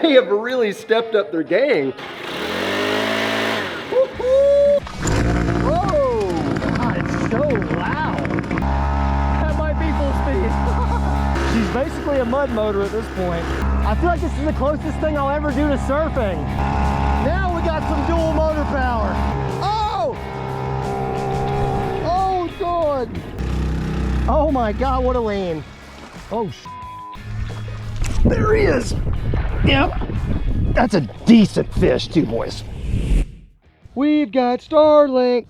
They have really stepped up their game. Whoa! God, it's so loud. That might be full speed. She's basically a mud motor at this point. I feel like this is the closest thing I'll ever do to surfing. Now we got some dual motor power. Oh! Oh, God. Oh my God, what a lean. Oh, there he is. Yep. That's a decent fish too, boys. We've got Starlink.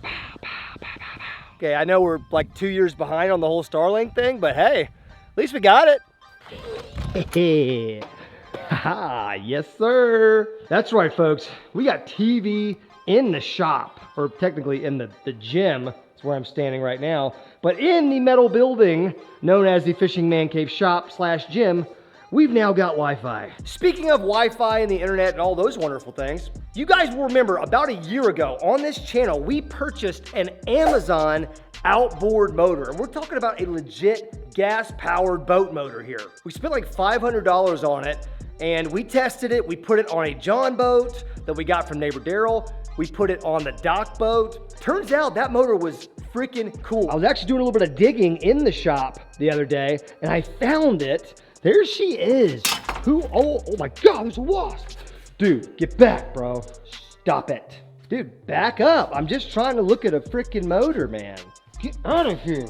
Okay, I know we're like 2 years behind on the whole Starlink thing, but hey, at least we got it. Haha, yes sir. That's right, folks. We got TV in the shop, or technically in the gym. That's where I'm standing right now. But in the metal building known as the Fishing Man Cave Shop / gym, we've now got Wi-Fi. Speaking of Wi-Fi and the internet and all those wonderful things, you guys will remember about a year ago on this channel, we purchased an Amazon outboard motor. And we're talking about a legit gas-powered boat motor here. We spent like $500 on it, and we tested it. We put it on a John boat that we got from neighbor Daryl. We put it on the dock boat. Turns out that motor was freaking cool. I was actually doing a little bit of digging in the shop the other day, and I found it. There she is. Oh my God, there's a wasp. Dude, get back, bro. Stop it. Dude, back up. I'm just trying to look at a freaking motor, man. Get out of here.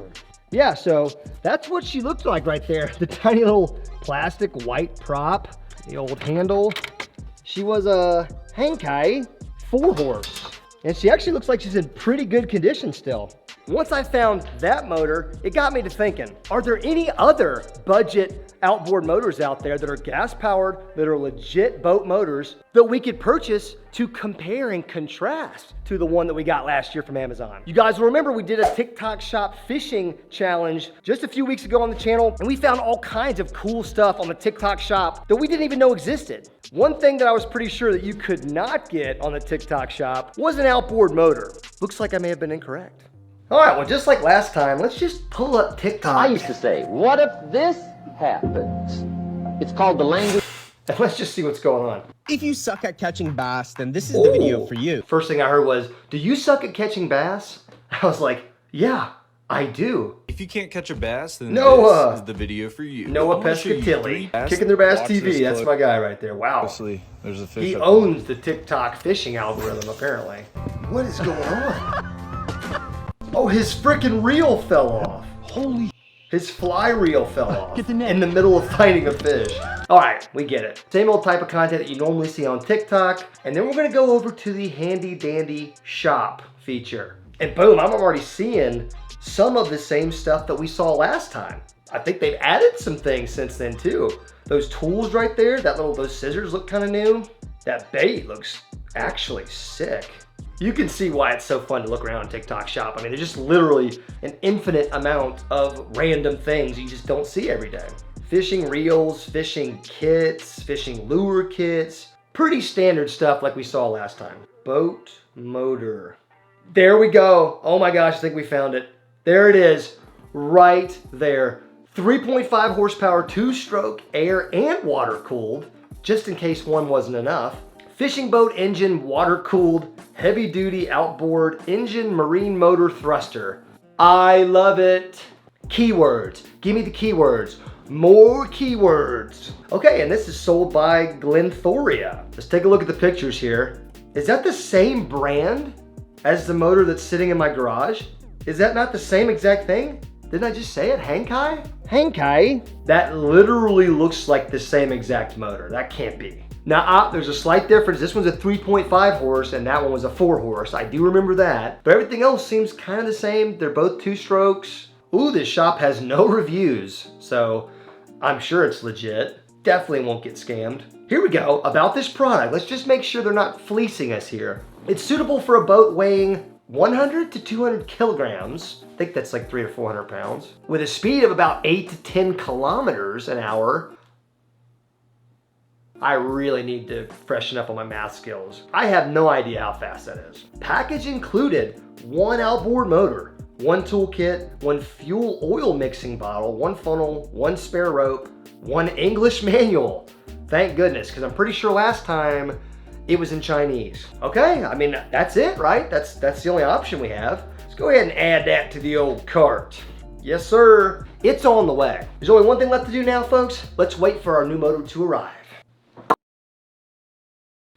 Yeah, so that's what she looked like right there. The tiny little plastic white prop, the old handle. She was a Hankai 4-horse. And she actually looks like she's in pretty good condition still. Once I found that motor, it got me to thinking, are there any other budget outboard motors out there that are gas powered, that are legit boat motors that we could purchase to compare and contrast to the one that we got last year from Amazon? You guys will remember we did a TikTok shop fishing challenge just a few weeks ago on the channel, and we found all kinds of cool stuff on the TikTok shop that we didn't even know existed. One thing that I was pretty sure that you could not get on the TikTok shop was an outboard motor. Looks like I may have been incorrect. All right, well, just like last time, let's just pull up TikTok. I used to say, what if this happens? It's called the language. And let's just see what's going on. If you suck at catching bass, then this is the video for you. First thing I heard was, do you suck at catching bass? I was like, yeah, I do. If you can't catch a bass, then Noah. this is the video for you. Noah Pescatelli, Kicking Their Bass TV. That's my guy right there. Wow. Obviously, there's a fish. He owns the TikTok fishing algorithm, apparently. What is going on? Oh, his freaking reel fell off. Holy. His fly reel fell off. Get the net. In the middle of fighting a fish. All right, we get it. Same old type of content that you normally see on TikTok. And then we're gonna go over to the handy dandy shop feature. And boom, I'm already seeing some of the same stuff that we saw last time. I think they've added some things since then too. Those tools right there, those scissors look kind of new. That bait looks actually sick. You can see why it's so fun to look around TikTok shop. I mean, there's just literally an infinite amount of random things you just don't see every day. Fishing reels, fishing kits, fishing lure kits. Pretty standard stuff like we saw last time. Boat motor. There we go. Oh my gosh, I think we found it. There it is, right there. 3.5 horsepower, 2-stroke, air and water cooled, just in case one wasn't enough. Fishing boat engine, water cooled, heavy duty outboard engine marine motor thruster. I love it. Keywords, give me the keywords. More keywords. Okay, and this is sold by Glenthoria. Let's take a look at the pictures here. Is that the same brand as the motor that's sitting in my garage? Is that not the same exact thing? Didn't I just say it? Hankai? Hankai? That literally looks like the same exact motor. That can't be. Now, there's a slight difference. This one's a 3.5 horse and that one was a 4 horse. I do remember that. But everything else seems kind of the same. They're both 2 strokes. Ooh, this shop has no reviews, so I'm sure it's legit. Definitely won't get scammed. Here we go, about this product. Let's just make sure they're not fleecing us here. It's suitable for a boat weighing 100 to 200 kilograms. I think that's like 300 to 400 pounds. With a speed of about 8 to 10 kilometers an hour. I really need to freshen up on my math skills. I have no idea how fast that is. Package included 1 outboard motor, one toolkit, one fuel oil mixing bottle, one funnel, one spare rope, one English manual. Thank goodness, because I'm pretty sure last time it was in Chinese. Okay, I mean, that's it, right? That's the only option we have. Let's go ahead and add that to the old cart. Yes, sir. It's on the way. There's only one thing left to do now, folks. Let's wait for our new motor to arrive.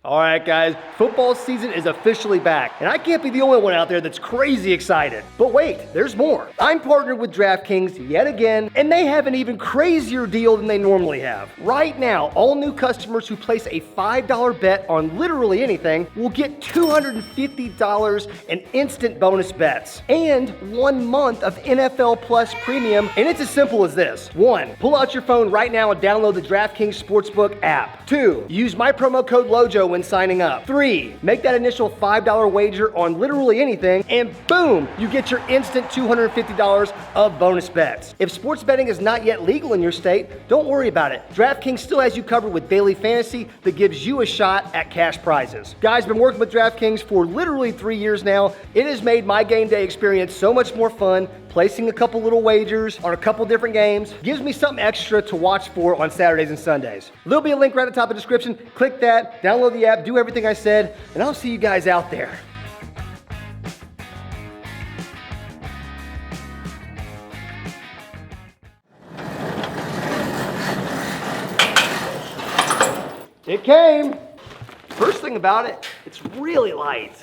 All right, guys, football season is officially back, and I can't be the only one out there that's crazy excited. But wait, there's more. I'm partnered with DraftKings yet again, and they have an even crazier deal than they normally have. Right now, all new customers who place a $5 bet on literally anything will get $250 in instant bonus bets and 1 month of NFL Plus Premium, and it's as simple as this. 1, pull out your phone right now and download the DraftKings Sportsbook app. 2, use my promo code LOJO when signing up. 3, make that initial $5 wager on literally anything, and boom, you get your instant $250 of bonus bets. If sports betting is not yet legal in your state, don't worry about it. DraftKings still has you covered with daily fantasy that gives you a shot at cash prizes. Guys, been working with DraftKings for literally 3 years now. It has made my game day experience so much more fun. Placing a couple little wagers on a couple different games gives me something extra to watch for on Saturdays and Sundays. There'll be a link right at the top of the description. Click that, download the app, do everything I said, and I'll see you guys out there. It came. First thing about it, it's really light.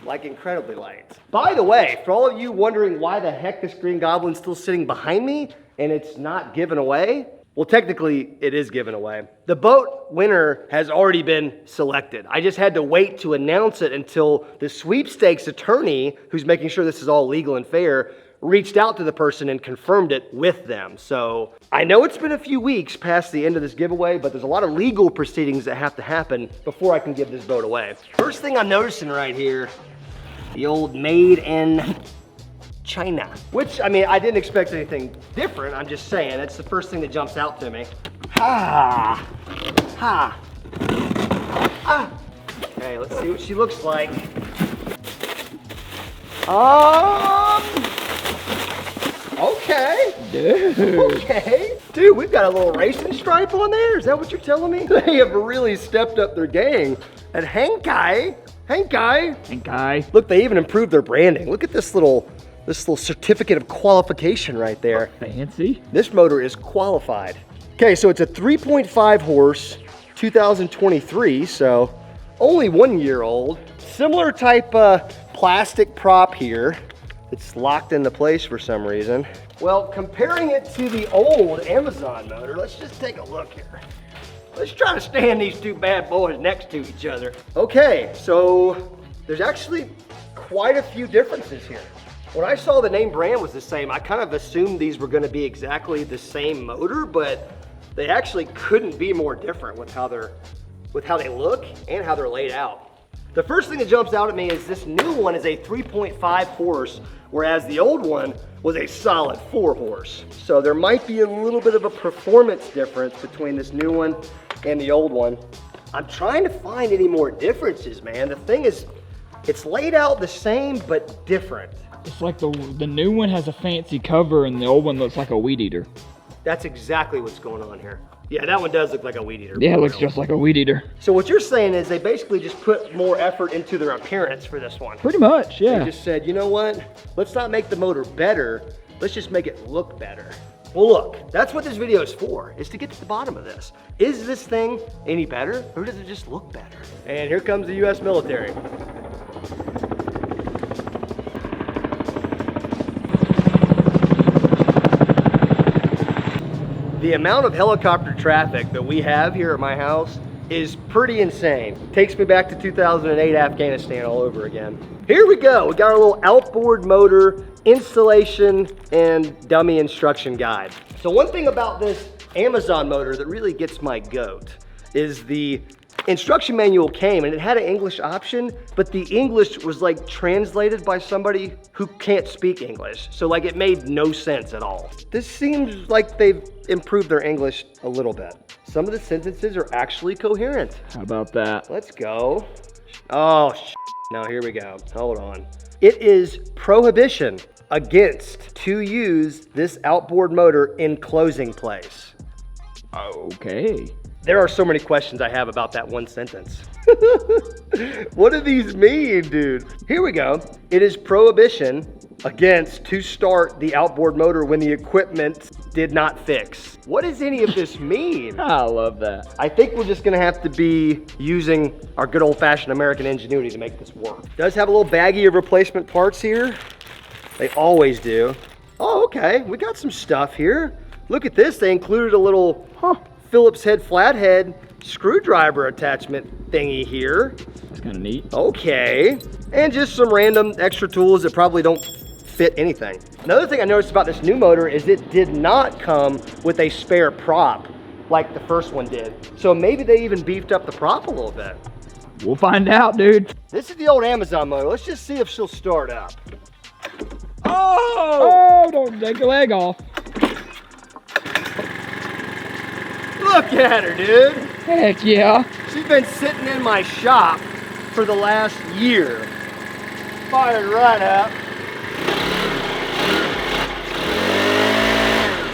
Like incredibly light. By the way, for all of you wondering why the heck this Green Goblin's still sitting behind me and it's not given away, well, technically it is given away. The boat winner has already been selected. I just had to wait to announce it until the sweepstakes attorney, who's making sure this is all legal and fair, reached out to the person and confirmed it with them. So I know it's been a few weeks past the end of this giveaway, but there's a lot of legal proceedings that have to happen before I can give this boat away. First thing I'm noticing right here, the old made in China, which, I mean, I didn't expect anything different. I'm just saying, that's the first thing that jumps out to me. Ha, ha, ah. Okay, let's see what she looks like. Okay. Dude. Okay. Dude, we've got a little racing stripe on there. Is that what you're telling me? They have really stepped up their game. And Henkai. Look, they even improved their branding. Look at this little certificate of qualification right there. Fancy. This motor is qualified. Okay, so it's a 3.5 horse, 2023, so only 1 year old. Similar type plastic prop here. It's locked into place for some reason. Well, comparing it to the old Amazon motor, let's just take a look here. Let's try to stand these two bad boys next to each other. Okay, so there's actually quite a few differences here. When I saw the name brand was the same, I kind of assumed these were gonna be exactly the same motor, but they actually couldn't be more different with how they look and how they're laid out. The first thing that jumps out at me is this new one is a 3.5 horse, whereas the old one was a solid 4 horse. So there might be a little bit of a performance difference between this new one and the old one. I'm trying to find any more differences, man. The thing is, it's laid out the same, but different. It's like the new one has a fancy cover and the old one looks like a weed eater. That's exactly what's going on here. Yeah, that one does look like a weed eater. Yeah, it looks just like a weed eater. So what you're saying is they basically just put more effort into their appearance for this one. Pretty much, yeah. They just said, you know what? Let's not make the motor better. Let's just make it look better. Well, look, that's what this video is for, is to get to the bottom of this. Is this thing any better, or does it just look better? And here comes the US military. The amount of helicopter traffic that we have here at my house is pretty insane. Takes me back to 2008 Afghanistan all over again. Here we go. We got our little outboard motor installation and dummy instruction guide. So one thing about this Amazon motor that really gets my goat is the instruction manual came and it had an English option, but the English was like translated by somebody who can't speak English. So like it made no sense at all. This seems like they've improved their English a little bit. Some of the sentences are actually coherent. How about that? Let's go. Oh, no, here we go. Hold on. It is prohibition. against to use this outboard motor in closing place. Okay. There are so many questions I have about that one sentence. What do these mean, dude? Here we go. It is prohibition against to start the outboard motor when the equipment did not fix. What does any of this mean? I love that. I think we're just gonna have to be using our good old-fashioned American ingenuity to make this work. It does have a little baggie of replacement parts here. They always do. Oh, okay, we got some stuff here. Look at this, they included a little Phillips head flathead screwdriver attachment thingy here. It's kind of neat. Okay, and just some random extra tools that probably don't fit anything. Another thing I noticed about this new motor is it did not come with a spare prop like the first one did. So maybe they even beefed up the prop a little bit. We'll find out, dude. This is the old Amazon motor. Let's just see if she'll start up. Oh, don't take your leg off. Look at her, dude. Heck yeah. She's been sitting in my shop for the last year. Fired right up.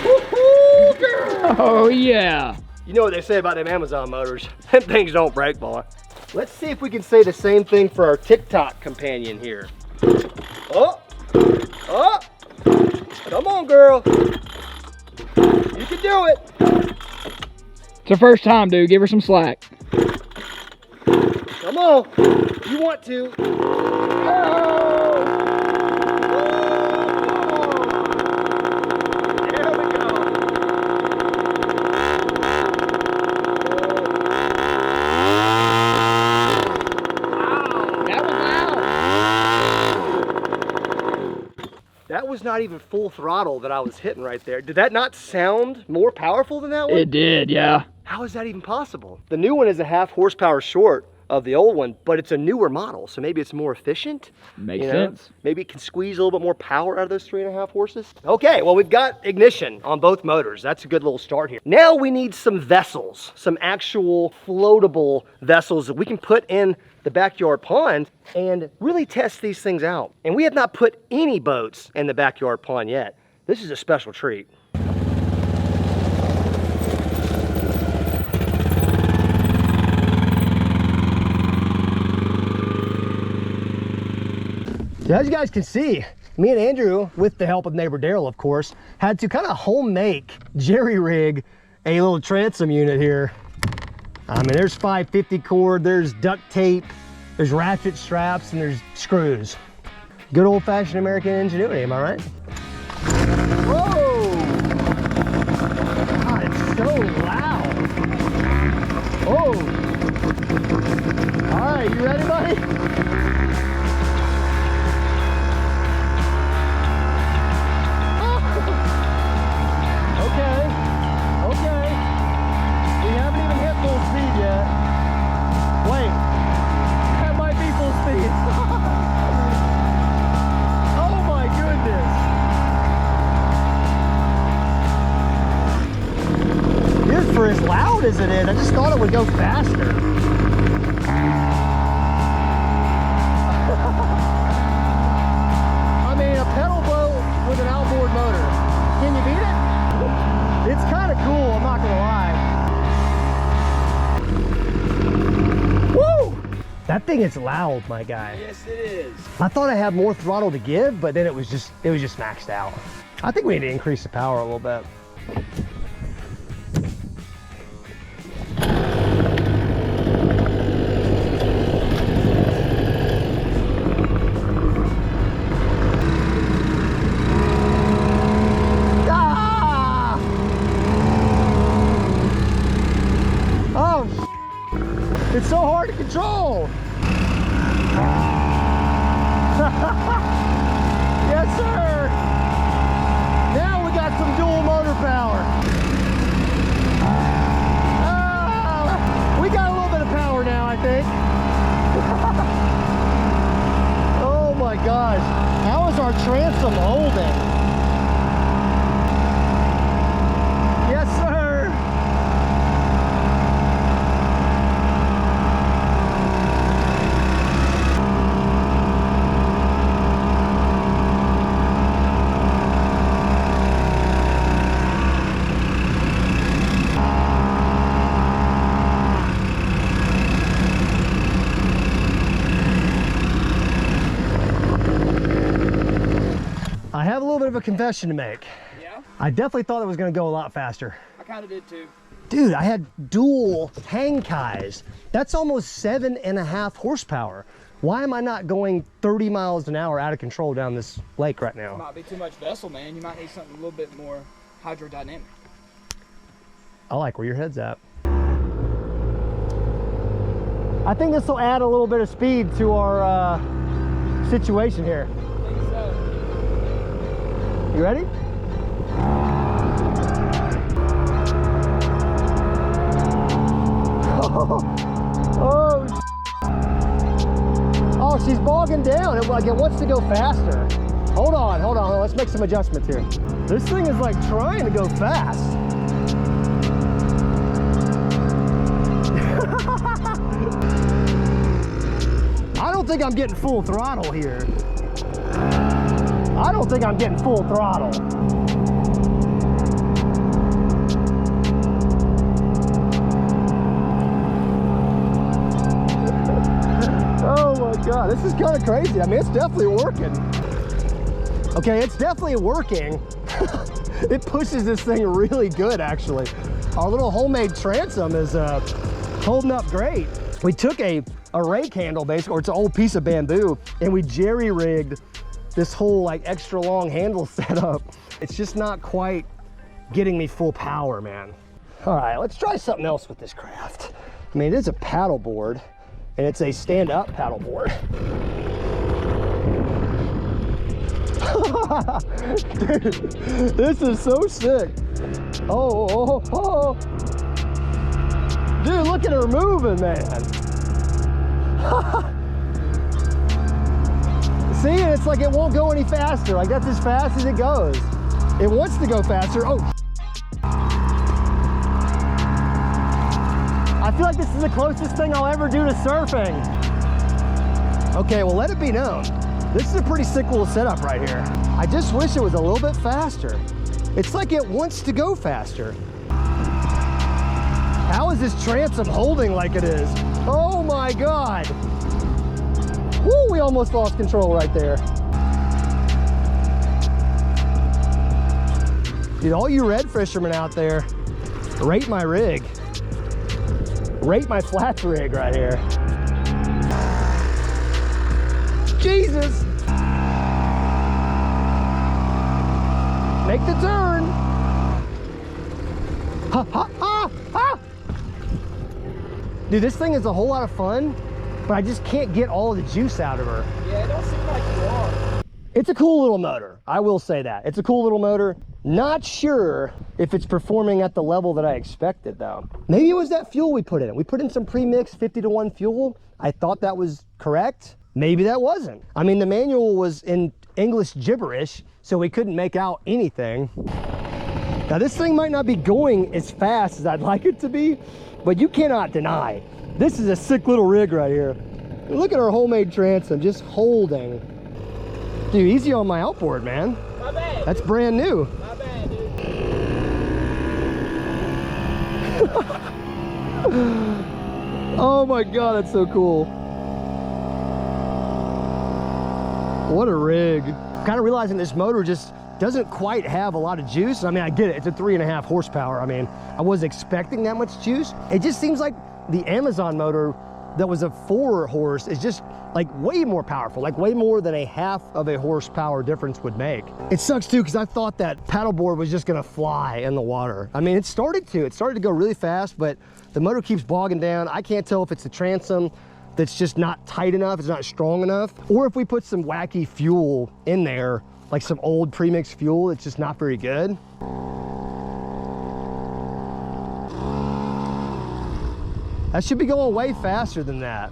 Woo-hoo, girl. Oh yeah. You know what they say about them Amazon motors. Them things don't break, boy. Let's see if we can say the same thing for our TikTok companion here. Oh, oh, come on, girl. You can do it. It's her first time, dude. Give her some slack. Come on. You want to. Oh. There we go. That was loud. That was not even full throttle that I was hitting right there. Did that not sound more powerful than that one? It did, yeah. How is that even possible? The new one is a half horsepower short of the old one, but it's a newer model, so maybe it's more efficient. Makes you know? sense. Maybe it can squeeze a little bit more power out of those 3.5 horses. Okay, well, we've got ignition on both motors. That's a good little start here. Now we need some vessels, some actual floatable vessels that we can put in the backyard pond and really test these things out. And we have not put any boats in the backyard pond yet. This is a special treat. So as you guys can see, me and Andrew, with the help of neighbor Daryl, of course, had to kind of home make, jerry rig a little transom unit here. I mean, there's 550 cord, there's duct tape, there's ratchet straps, and there's screws. Good old fashioned American ingenuity, am I right? Whoa! God, it's so loud. Oh! All right, you ready, buddy? For as loud as it is, I just thought it would go faster. I mean, a pedal boat with an outboard motor. Can you beat it? It's kind of cool, I'm not gonna lie. Woo! That thing is loud, my guy. Yes, it is. I thought I had more throttle to give, but then it was just maxed out. I think we need to increase the power a little bit. It's so hard to control. Yes, sir. Now we got some dual motor power. We got a little bit of power now, I think. Oh my gosh. How is our transom holding? Yes, sir. little bit of a confession to make. Yeah? I definitely thought it was gonna go a lot faster. I kind of did too. Dude, I had dual hang kais. That's almost 7.5 horsepower. Why am I not going 30 miles an hour out of control down this lake right now? Might be too much vessel, man. You might need something a little bit more hydrodynamic. I like where your head's at. I think this will add a little bit of speed to our situation here. I think so. You ready? Oh, oh, she's bogging down. It wants to go faster. Hold on. Let's make some adjustments here. This thing is like trying to go fast. I don't think I'm getting full throttle here. I don't think I'm getting full throttle. Oh my God, this is kind of crazy. I mean, it's definitely working. Okay, it's definitely working. It pushes this thing really good, actually. Our little homemade transom is holding up great. We took a rake handle, basically, or it's an old piece of bamboo, and we jerry-rigged this whole like extra long handle setup. It's just not quite getting me full power, man. All right, let's try something else with this craft. I mean, it is a paddle board, and it's a stand-up paddle board. Dude, this is so sick. Oh. Dude, look at her moving, man. See, it's like it won't go any faster. Like that's as fast as it goes. It wants to go faster. Oh. I feel like this is the closest thing I'll ever do to surfing. Okay, well, let it be known. This is a pretty sick little setup right here. I just wish it was a little bit faster. It's like it wants to go faster. How is this transom holding like it is? Oh my God. Woo, we almost lost control right there. Dude, all you red fishermen out there, rate my rig. Rate my flats rig right here. Jesus. Make the turn. Ha, ha, ha, ha. Dude, this thing is a whole lot of fun, but I just can't get all of the juice out of her. Yeah, it don't seem like you are. It's a cool little motor. I will say that. It's a cool little motor. Not sure if it's performing at the level that I expected though. Maybe it was that fuel we put in. We put in some pre-mixed 50-to-1 fuel. I thought that was correct. Maybe that wasn't. I mean, the manual was in English gibberish, so we couldn't make out anything. Now this thing might not be going as fast as I'd like it to be, but you cannot deny, this is a sick little rig right here. Look at our homemade transom, just holding. Dude, easy on my outboard, man. My bad. That's brand new. My bad, dude. Oh my God, that's so cool. What a rig. Kind of realizing this motor just doesn't quite have a lot of juice. I mean, I get it, it's a 3.5 horsepower. I mean, I wasn't expecting that much juice. It just seems like the Amazon motor that was a 4 horse is just like way more powerful, like way more than a half of a horsepower difference would make. It sucks too, because I thought that paddleboard was just gonna fly in the water. I mean, it started to go really fast, but the motor keeps bogging down. I can't tell if it's the transom that's just not tight enough, it's not strong enough, or if we put some wacky fuel in there, like some old premixed fuel, it's just not very good. That should be going way faster than that.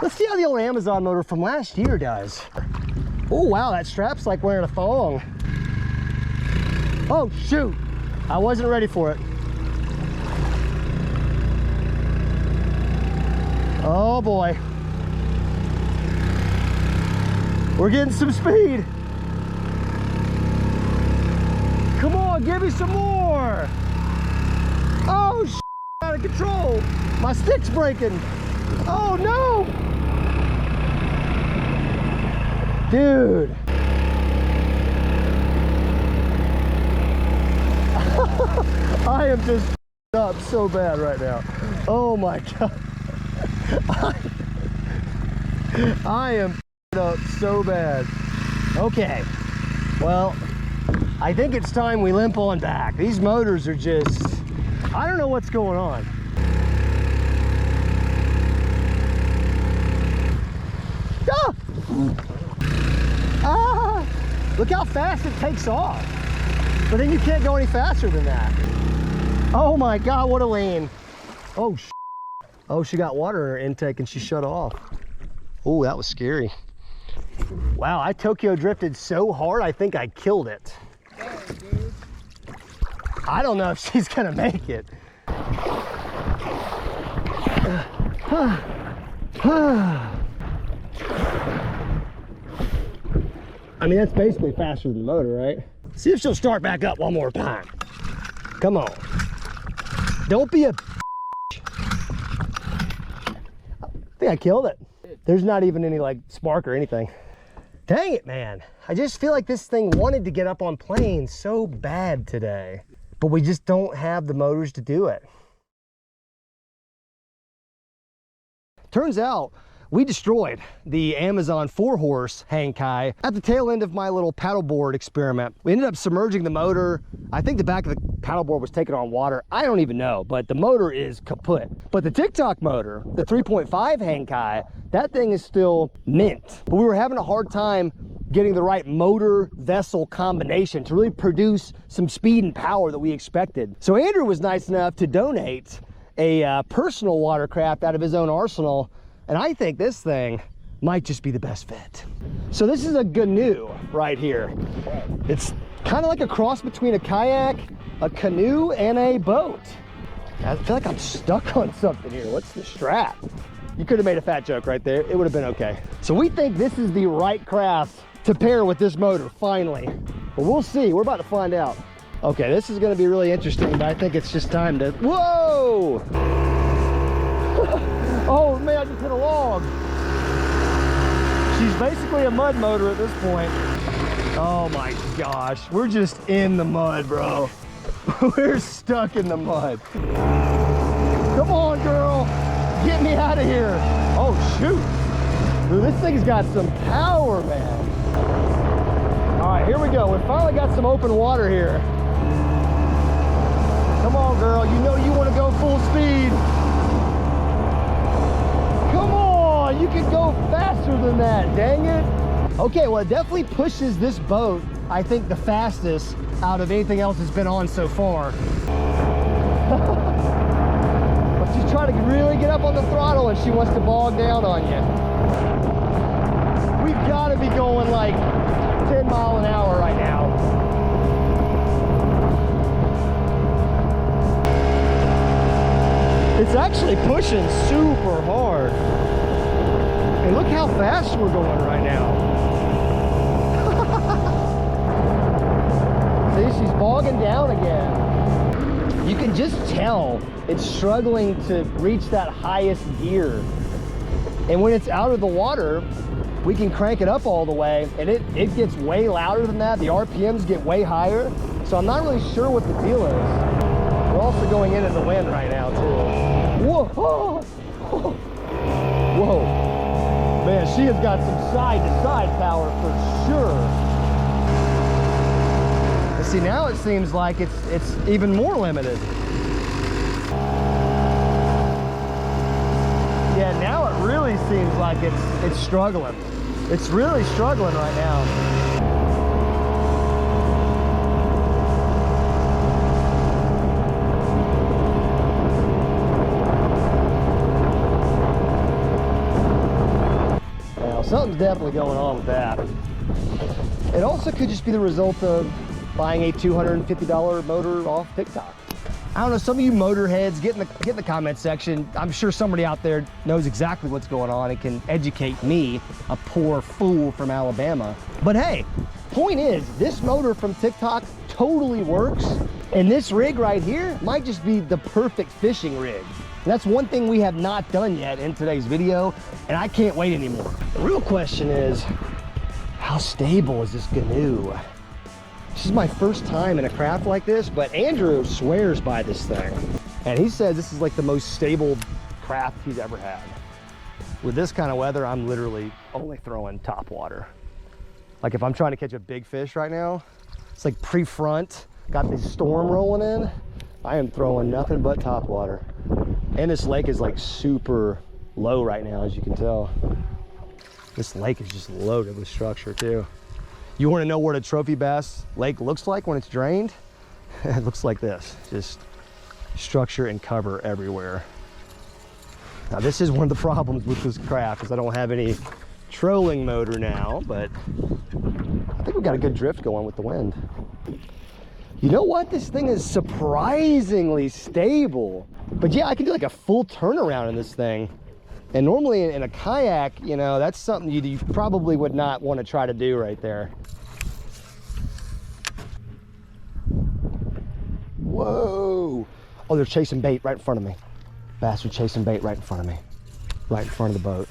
Let's see how the old Amazon motor from last year does. Oh wow, that strap's like wearing a thong. Oh shoot, I wasn't ready for it. Oh boy. We're getting some speed. Come on, give me some more. Oh, out of control. My stick's breaking. Oh no. Dude. I am just up so bad right now. Oh my God. I am up so bad. Okay, well, I think it's time we limp on back. These motors are just, I don't know what's going on. Ah! Ah! Look how fast it takes off. But then you can't go any faster than that. Oh my God, what a lane. Oh, oh, she got water in her intake and she shut off. Oh, that was scary. Wow, I Tokyo drifted so hard, I think I killed it. I don't know if she's gonna make it. I mean, that's basically faster than the motor, right? See if she'll start back up one more time. Come on. Don't be a I think I killed it. There's not even any like spark or anything. Dang it, man. I just feel like this thing wanted to get up on planes so bad today, but we just don't have the motors to do it. Turns out we destroyed the Amazon 4-horse hang kai at the tail end of my little paddleboard experiment. We ended up submerging the motor. I think the back of the paddleboard was taking on water. I don't even know, but the motor is kaput. But the TikTok motor, the 3.5 hang kai, that thing is still mint. But we were having a hard time getting the right motor vessel combination to really produce some speed and power that we expected. So Andrew was nice enough to donate a personal watercraft out of his own arsenal, and I think this thing might just be the best fit. So this is a ganoe right here. It's kind of like a cross between a kayak, a canoe, and a boat. I feel like I'm stuck on something here. What's the strap? You could have made a fat joke right there. It would have been okay. So we think this is the right craft to pair with this motor, finally. But we'll see. We're about to find out. Okay, this is going to be really interesting, but I think it's just time to... Whoa! Oh man, I just hit a log. She's basically a mud motor at this point. Oh my gosh, we're just in the mud, bro. We're stuck in the mud. Come on, girl. Get me out of here. Oh, shoot. Dude, this thing's got some power, man. All right, here we go. We finally got some open water here. Come on, girl. You know you want to go full speed. Come on. You can go faster than that. Dang it. Okay, well, it definitely pushes this boat, I think, the fastest out of anything else that's been on so far. But she's trying to really get up on the throttle and she wants to bog down on you. We've got to be going like 10 miles an hour right now. It's actually pushing super hard. And look how fast we're going right now. See, she's bogging down again. You can just tell it's struggling to reach that highest gear. And when it's out of the water, we can crank it up all the way and it gets way louder than that. The RPMs get way higher. So I'm not really sure what the deal is. We're also going into the wind right now too. Whoa! Whoa! Man, she has got some side-to-side power for sure. And see, now it seems like it's even more limited. Yeah, now it really seems like it's struggling. It's really struggling right now. Something's definitely going on with that. It also could just be the result of buying a $250 motor off TikTok. I don't know, some of you motorheads, get in the comment section. I'm sure somebody out there knows exactly what's going on and can educate me, a poor fool from Alabama. But hey, point is, this motor from TikTok totally works, and this rig right here might just be the perfect fishing rig. And that's one thing we have not done yet in today's video, and I can't wait anymore. The real question is, how stable is this ganoe? This is my first time in a craft like this, but Andrew swears by this thing. And he says this is like the most stable craft he's ever had. With this kind of weather, I'm literally only throwing top water. Like if I'm trying to catch a big fish right now, it's like pre-front, got this storm rolling in, I am throwing nothing but top water. And this lake is like super low right now, as you can tell. This lake is just loaded with structure too. You want to know what a trophy bass lake looks like when it's drained? It looks like this, just structure and cover everywhere. Now this is one of the problems with this craft, is I don't have any trolling motor now, but I think we've got a good drift going with the wind. You know what? This thing is surprisingly stable. But yeah, I can do like a full turnaround in this thing. And normally in a kayak, you know, that's something you probably would not want to try to do right there. Whoa. Oh, they're chasing bait right in front of me. Bass are chasing bait right in front of me. Right in front of the boat.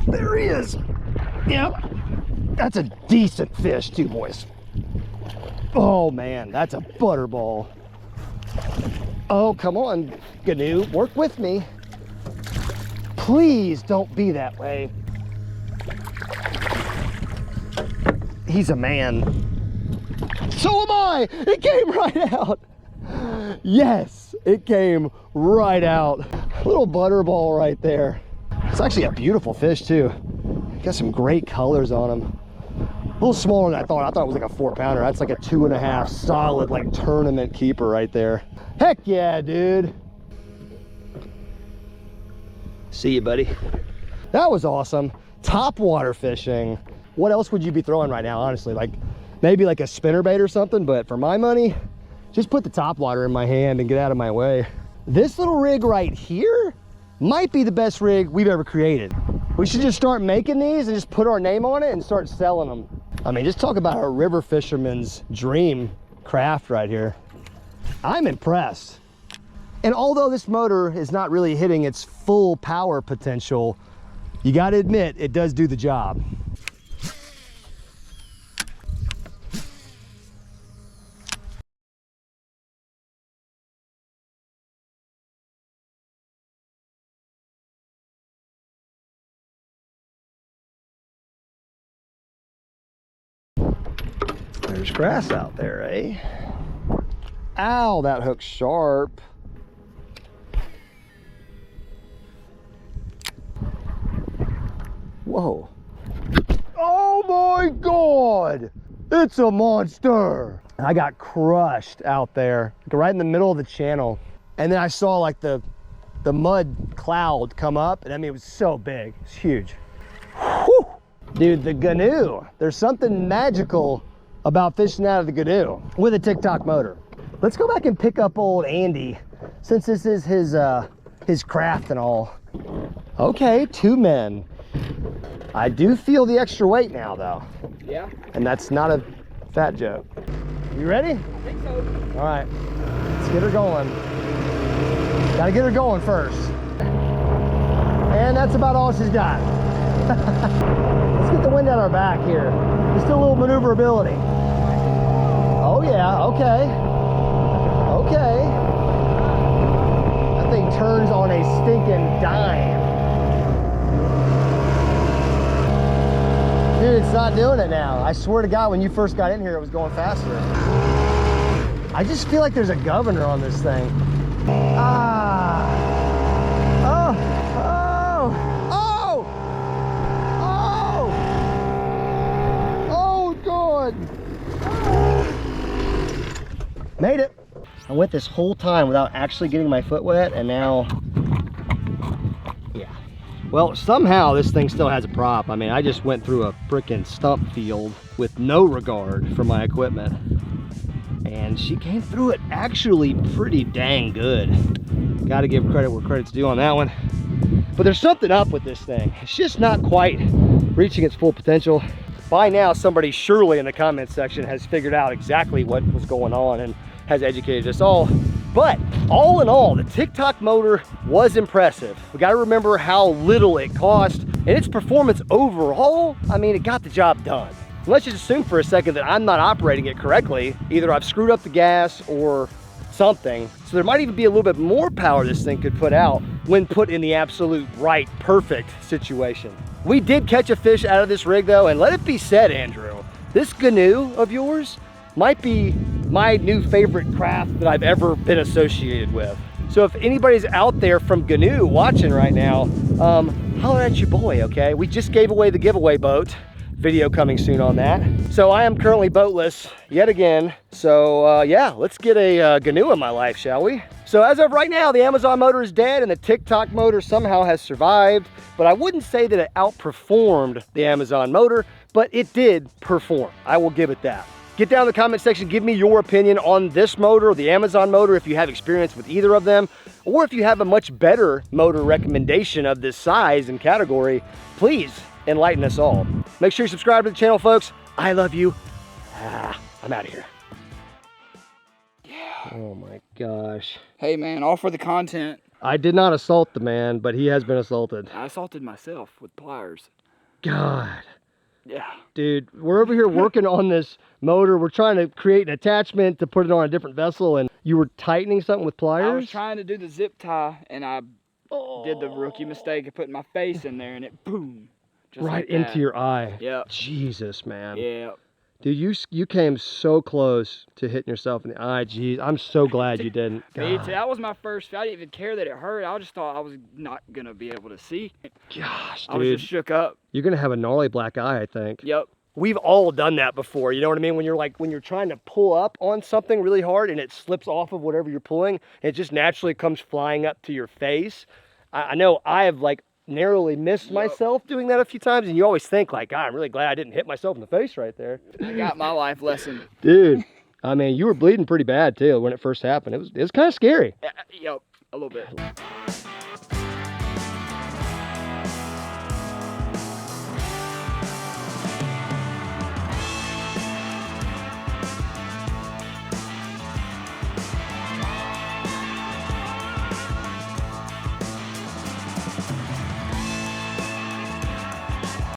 There he is. Yep. That's a decent fish too, boys. Oh man, that's a butterball. Oh, come on, Ganoe, work with me. Please don't be that way. He's a man. So am I! It came right out. Yes, it came right out. Little butterball right there. It's actually a beautiful fish too. Got some great colors on him. A little smaller than I thought. I thought it was like a 4-pounder. That's like a 2.5 solid, like tournament keeper right there. Heck yeah, dude. See you, buddy. That was awesome. Top water fishing. What else would you be throwing right now, honestly? Like maybe like a spinnerbait or something, but for my money, just put the top water in my hand and get out of my way. This little rig right here might be the best rig we've ever created. We should just start making these and just put our name on it and start selling them. I mean, just talk about a river fisherman's dream craft right here. I'm impressed. And although this motor is not really hitting its full power potential, you got to admit it does do the job. There's grass out there, eh? Ow, that hook's sharp. Whoa. Oh my God! It's a monster! I got crushed out there, right in the middle of the channel. And then I saw like the mud cloud come up, and I mean, it was so big, it's huge. Whew. Dude, the Ganoe, there's something magical about fishing out of the Ganoe with a TikTok motor. Let's go back and pick up old Andy, since this is his craft and all. Okay, 2 men. I do feel the extra weight now though. Yeah. And that's not a fat joke. You ready? I think so. All right, let's get her going. Gotta get her going first. And that's about all she's got. Let's get the wind at our back here. Just a little maneuverability. Oh yeah, okay. Okay. That thing turns on a stinking dime. Dude, it's not doing it now. I swear to God, when you first got in here, it was going faster. I just feel like there's a governor on this thing. Ah. Oh. Oh. Oh. Oh. Oh, God. Made it. I went this whole time without actually getting my foot wet, and now, yeah. Well, somehow this thing still has a prop. I mean, I just went through a frickin' stump field with no regard for my equipment. And she came through it actually pretty dang good. Gotta give credit where credit's due on that one. But there's something up with this thing. It's just not quite reaching its full potential. By now, somebody surely in the comments section has figured out exactly what was going on and has educated us all. But all in all, the TikTok motor was impressive. We gotta remember how little it cost and its performance overall, I mean, it got the job done. And let's just assume for a second that I'm not operating it correctly. Either I've screwed up the gas or something. So there might even be a little bit more power this thing could put out when put in the absolute right, perfect situation. We did catch a fish out of this rig though, and let it be said, Andrew, this ganoe of yours might be my new favorite craft that I've ever been associated with. So if anybody's out there from Ganoe watching right now, holler at your boy, okay? We just gave away the giveaway boat. Video coming soon on that. So I am currently boatless yet again. So yeah, let's get a Ganoe in my life, shall we? So as of right now, the Amazon motor is dead and the TikTok motor somehow has survived, but I wouldn't say that it outperformed the Amazon motor, but it did perform. I will give it that. Get down in the comment section, give me your opinion on this motor or the Amazon motor if you have experience with either of them, or if you have a much better motor recommendation of this size and category, please enlighten us all. Make sure you subscribe to the channel, folks. I love you. I'm out of here. Yeah. Oh my gosh. Hey man, all for the content. I did not assault the man, but he has been assaulted. I assaulted myself with pliers. God. Yeah. Dude, we're over here working on this motor. We're trying to create an attachment to put it on a different vessel, and you were tightening something with pliers? I was trying to do the zip tie, and I did the rookie mistake of putting my face in there, and it boom. Just right like into that. your eye. Yep. Jesus, man. Yep. Dude, you came so close to hitting yourself in the eye. Jeez, I'm so glad you didn't. Me God. too. That was my first. I didn't even care that it hurt. I just thought I was not gonna be able to see. Gosh, I was dude. just shook up. You're gonna have a gnarly black eye, I think. Yep. We've all done that before, you know what I mean? When you're trying to pull up on something really hard and it slips off of whatever you're pulling, and it just naturally comes flying up to your face. I know I have like narrowly missed myself doing that a few times, and you always think like, God, I'm really glad I didn't hit myself in the face right there. I got my life lesson. Dude, I mean, you were bleeding pretty bad too when it first happened. It was kind of scary. Yep, a little bit.